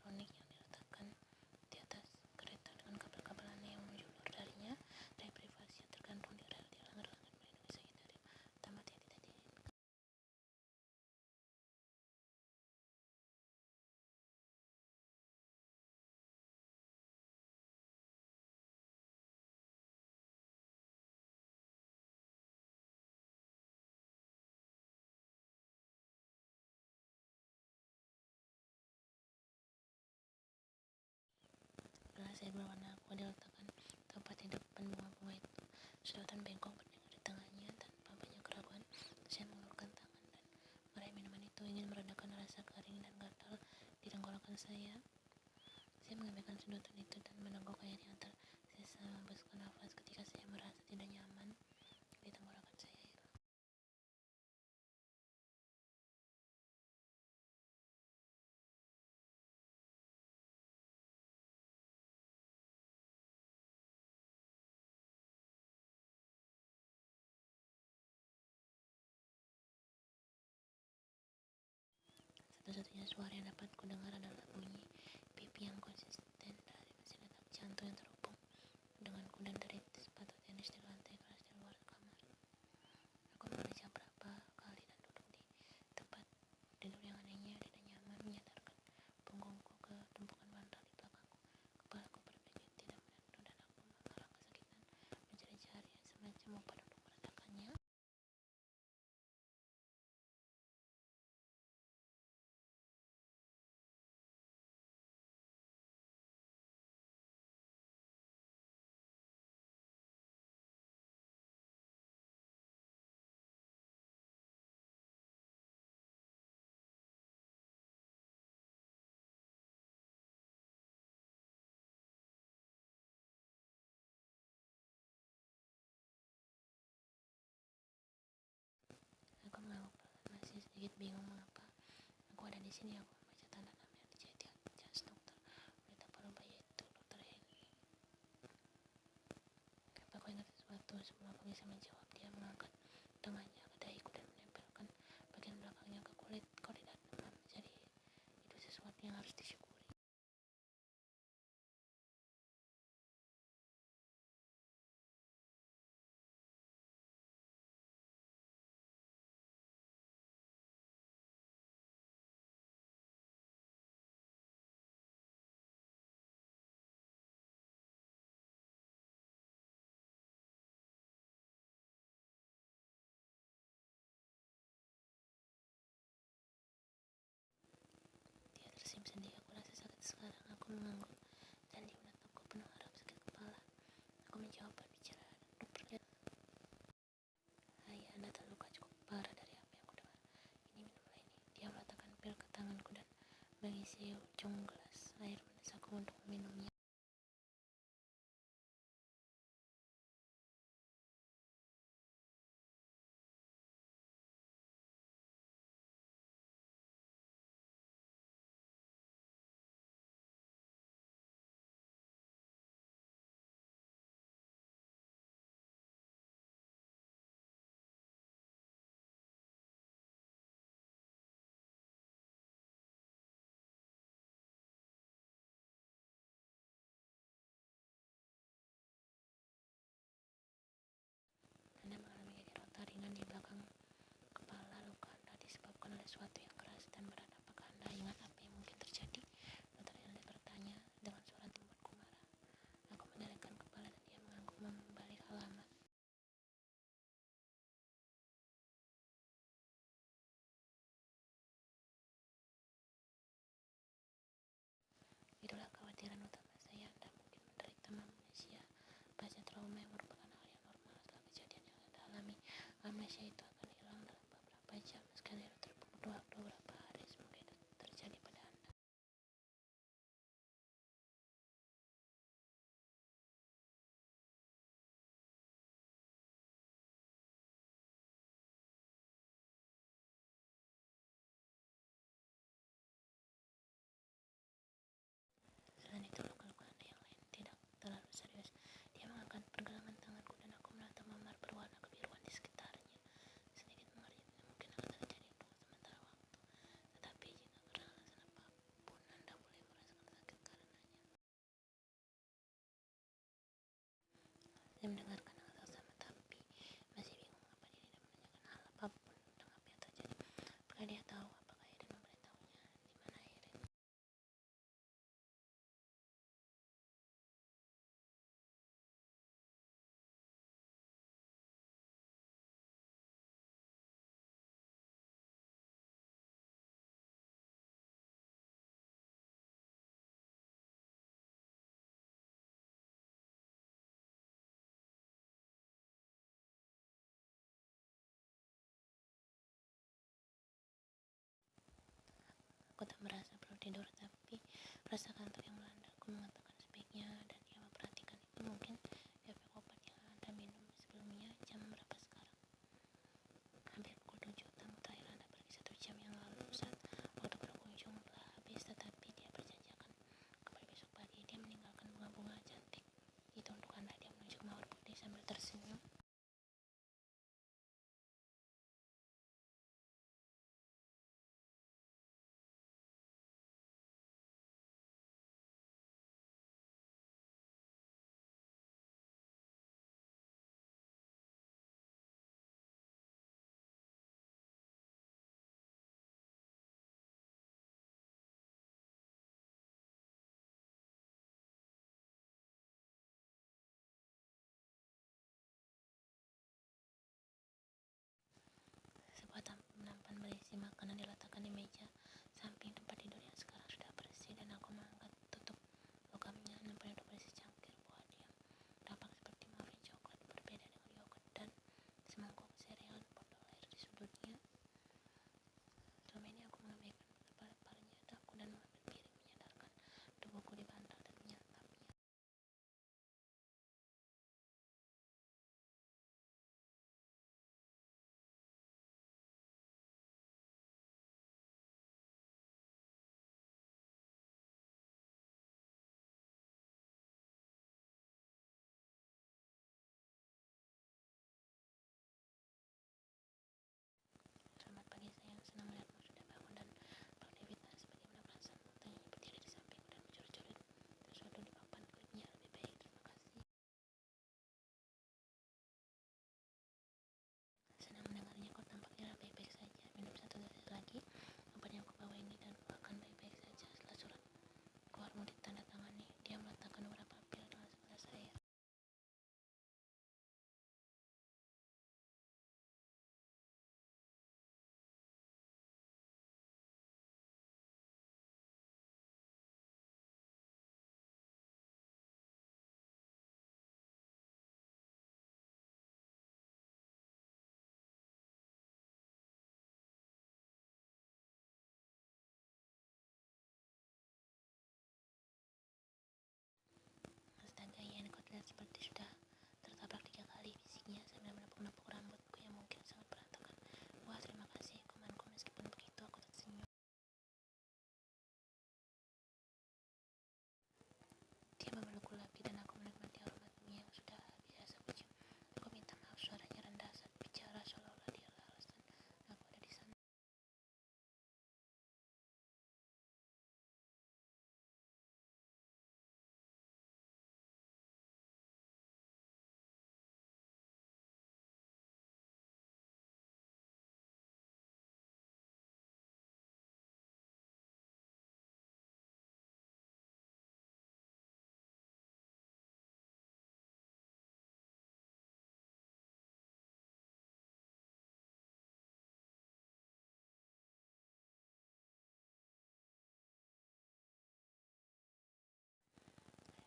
elektronik yang diletakkan di atas kereta dengan kabel-kabel aneh yang menjulur darinya, dari privasi yang tergantung di rel, dilanggar dengan melindungi saya dari tamat yang tidak diinginkan. Gelas air berwarna aqua diletakkan tepat di depan bunga-bunga itu. Sedotan bengkok berdengkur di tengahnya. Tanpa banyak keraguan, saya mengulurkan tangan dan meraih minuman itu, ingin meredakan rasa garing dan gatal di tenggorokan saya. Saya mengambilkan sedotan itu dan menegukkannya di antara sisa membuskan nafas ketika saya merasa tidak nyaman di tenggorokan saya hilang. Satu-satunya suara yang dapat kudengar adalah bunyi pipi yang konsisten dari mesin detak jantung yang terhubung denganku dan dari sepatu tenis di lantai keras di luar kamar. Aku mengejar berapa kali dan duduk di tempat tidur yang anehnya tidak nyaman, menyandarkan punggungku ke tumpukan bantal di belakangku. Kepalaku berpikir tidak menentu dan aku malah kesakitan mencari-cari semacam obat untuk meredakannya. Aku mengangguk pelan, masih sedikit bingung mengapa aku ada di sini. Aku membaca tanda nama yang dijahit di jas dokter wanita Parubaya, yaitu Dr. Henry. Apa aku ingat sesuatu? Sebelum aku bisa menjawab, dia mengangkat tangannya ke dahiku dan menempelkan bagian belakangnya ke kulit koordinat demam. Jadi itu sesuatu yang harus disyukuri. Dia tersenyum sedih. Aku rasa sakit sekarang. Aku mengangguk dan dia menatapku penuh harap. Sakit kepala. Aku menjawab berbicara. Dokter, hai, Anda terluka cukup parah dari apa yang kudengar. Ini, minumlah ini. Dia meletakkan pil ke tanganku dan mengisi ujung gelas air mendesakku untuk meminumnya. Anda mengalami gerotak ringan di belakang kepala. Luka Anda disebabkan oleh sesuatu yang keras dan berat. Apakah Anda ingat apa yang mungkin terjadi? Dokter Henry bertanya dengan suara membuatku marah. Aku mengelengkan kepala dan dia mengangguk membalik halaman. Itulah kekhawatiran utama saya. Anda mungkin menderita amnesia pasca trauma yang merupakan hal yang normal setelah kejadian yang Anda alami. Amnesia itu akan hilang dalam beberapa jam. Skenario tersebut butuh waktu beberapa hari. Semoga itu terjadi pada Anda. Selain itu, luka-luka Anda yang lain tidak terlalu serius. Dia mengangkat pergelangan tanganku dan aku menatap memar berwarna kebiruan di sekitarnya. Sedikit mengerikan, mungkin akan terjadi Aku tak merasa perlu tidur, tapi rasa kantuk yang melanda aku mengatakan sebaiknya dan dia memperhatikan itu. Mungkin efek obat yang Anda minum sebelumnya. Jam berapa sekarang? Hampir pukul 7. Tamu terakhir Anda pergi 1 jam yang lalu saat waktu berkunjung telah habis, tetapi dia berjanji akan kembali besok pagi. Dia meninggalkan bunga-bunga cantik itu untuk Anda. Dia menunjuk mawar putih sambil tersenyum. Sebuah nampan berisi makanan diletakkan di meja samping tempat tidur yang sekarang sudah bersih, dan aku mengangkat tutup logamnya. Nampan itu berisi cangkir buah yang tampak seperti muffin coklat, berbeda dengan yogurt, dan semangkuk sereal botol air di sudutnya. Selama ini aku mengabaikan lepar-leparnya daku dan mengambil piring, menyandarkan tubuhku di bantal dan menyantapnya. Selamat pagi sayang, senang melihatmu sudah bangun dan beraktivitas. Bagaimana perasaanmu? Tanyanya berdiri di sampingku dan mencoret-coret sesuatu di papan klipnya. Lebih baik, terima kasih. Senang mendengarnya, kau tampaknya baik-baik saja. Minum satu dosis lagi obat yang aku bawa ini dan kau akan baik-baik saja. Setelah surat keluarmu ditandatangani, dia meletakkan beberapa pil dengan segelas air. Astaga, Ian, kau terlihat seperti sudah tertabrak 3 kali, bisiknya sambil menepuk-nepuk rambutku yang mungkin sangat berantakan. Wah, terima kasih, komanku. Meskipun begitu, aku tersenyum. Dia memelukku lagi dan aku menikmati aroma tubuhnya yang sudah biasa aku cium. Aku minta maaf, suaranya rendah saat bicara, seolah-olah dialah alasan aku ada di sana.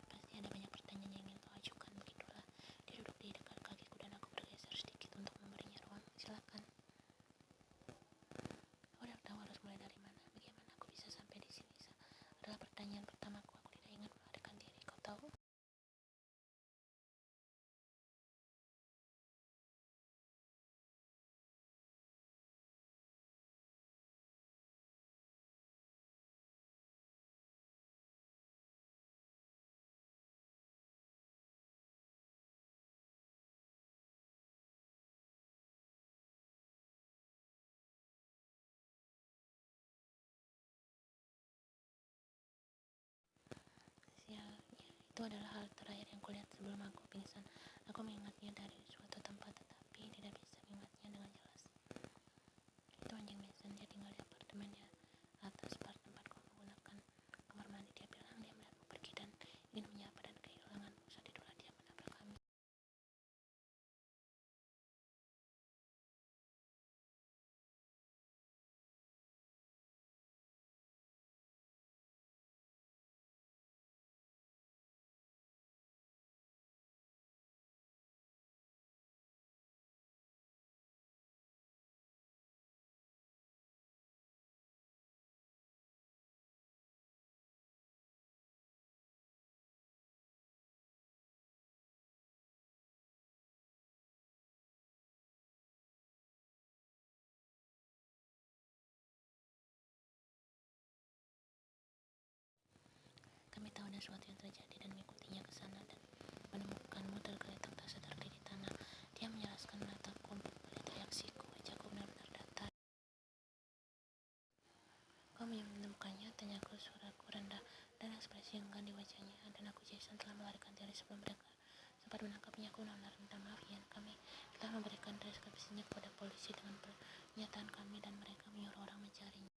Pasti ada banyak pertanyaan yang ingin kau ajukan. Begitulah, dia duduk di dekat kakiku dan aku bergeser sedikit untuk memberinya ruang. Silakan. Aku tidak tahu harus mulai dari mana. Bagaimana aku bisa sampai di sini? Adalah pertanyaan pertamaku. Aku tidak ingat melarikan diri. Kau tahu? Ya, itu adalah hal terakhir yang kulihat sebelum aku pingsan. Aku mengingatnya dari suatu tempat, tetapi tidak bisa mengingatnya dengan jelas. Itu anjing Mason. Dia tinggal di apartemennya atas part tempat kau menggunakan kamar mandi. Dia bilang dia melihatmu pergi dan ingin menyapa dan kehilanganmu. Saat itulah dia menabrak kami. tahu ada sesuatu yang terjadi dan mengikutinya ke sana dan menemukanmu tergeletak tak sadar di tanah. Dia menjelaskan menatapku, melihat reaksiku, wajahku benar-benar datar. Kau menemukannya? Tanyaku, suaraku rendah dan ekspresi enggan di wajahnya. Dan aku Jason telah melarikan diri sebelum mereka sempat menangkapnya. Aku benar-benar minta maaf, Ian. Kami telah memberikan deskripsinya kepada polisi dengan pernyataan kami dan mereka menyuruh orang mencarinya.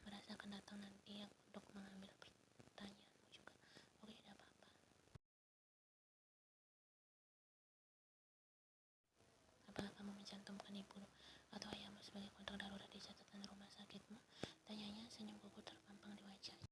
Merasa akan datang nanti untuk mengambil pertanyaanmu juga. Oke, tidak apa-apa. Apakah kamu mencantumkan ibu atau ayahmu sebagai kontak darurat di catatan rumah sakitmu? Tanyanya, senyum gugup terpampang di wajahnya.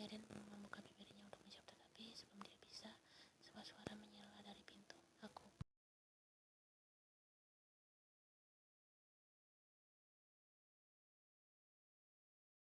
Eden membuka